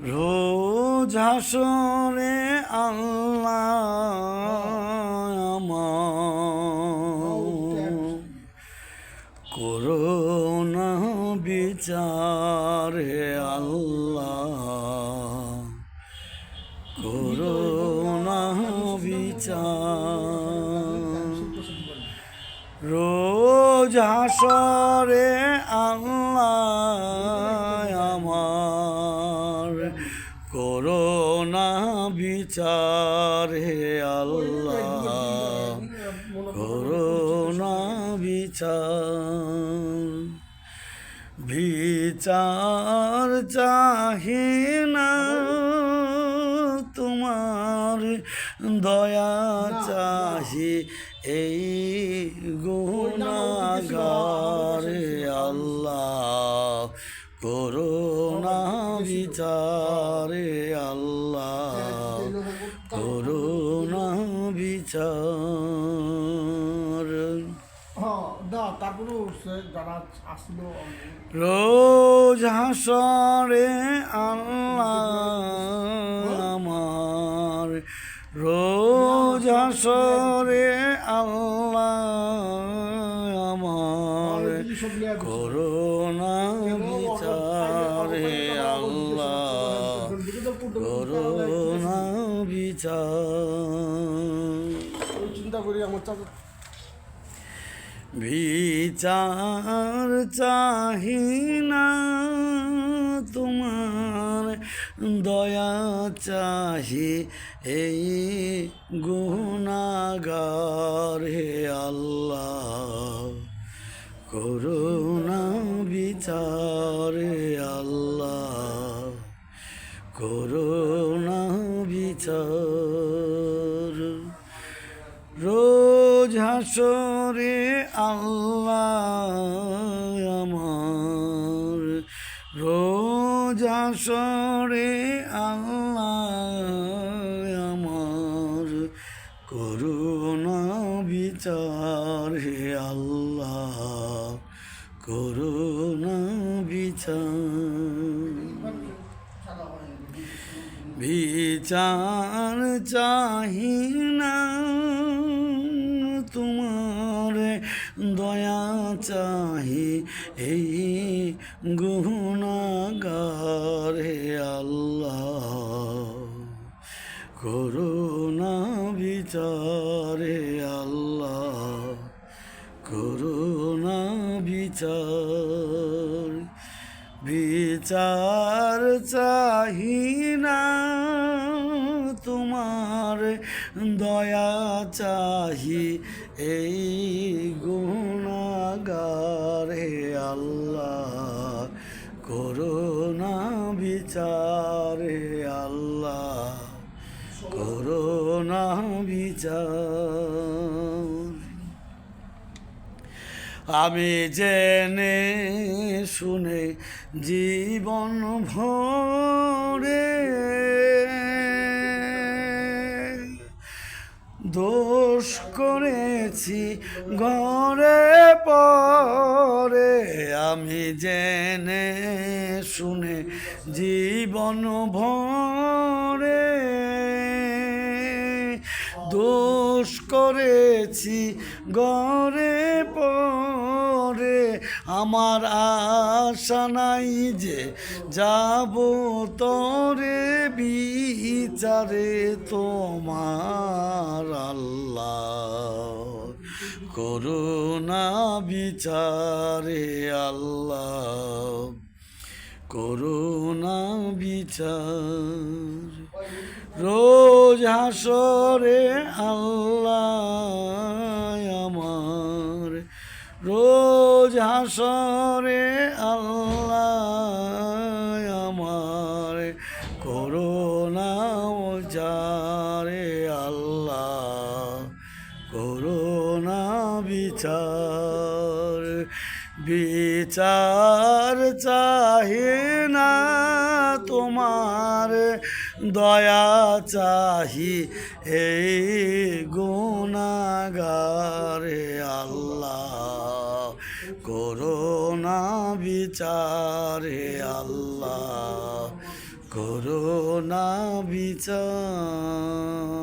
রোজ হাসরে আল্লাহ আমার করোনা বিচার হে আল্লাহ করোনা বিচার রোজ হাসরে আল্লাহ আমার করোনা বিচার হে আল্লাহ করোনা বিচার বিচার চাহি না তোমার দয়া চাহি এই গুনাহগার আল্লাহ করোনা বিচার আল্লাহ করোনা বিচার রোজ হাসরে আল্লাহ আমার রোজ হাসরে আল্লাহ আমার করোনা বিচারে আল্লাহ করোনা বিচার চিন্তা করি আমার বিচার চাহি না তোমার দয়া চাহি এই গুনাহগার হে আল্লাহ করুণা বিচার হে আল্লাহ করুণা বিচার রোজ হাসরে আল্লাহ আমার রোজ হাসরে আল্লাহ আমার করুণা বিচার হে আল্লাহ করুণা বিচার বিচার চাহি না তোমার দয়া চাহি এই গুনাহগার হে আল্লাহ করুণা বিচার হে আল্লাহ করুণা বিচার বিচার চাহি না তোমার দয়া চাহি এই গুনাহগার হে আল্লাহ করুণা বিচার হে আল্লাহ করুণা বিচার আমি জেনে শুনে জীবন ভরে দোষ করেছি ঘরে পরে আমি জেনে শুনে জীবন ভরে দোষ করেছি ঘরে পরে আমার আশা নাই যে যাব তরে বিচারে তোমার আল্লাহ করুণা বিচারে আল্লাহ করুণা বিচার রোজ হাসরে আল্লাহ আমার রোজ হাসরে আল্লাহ আমার করুণা বিচারে আল্লাহ করুণা বিচার বিচার চাহি না তোমার দয়া চাহি এই গুনাহগার আল্লাহ করুণা বিচার হে আল্লাহ, করো না বিচার।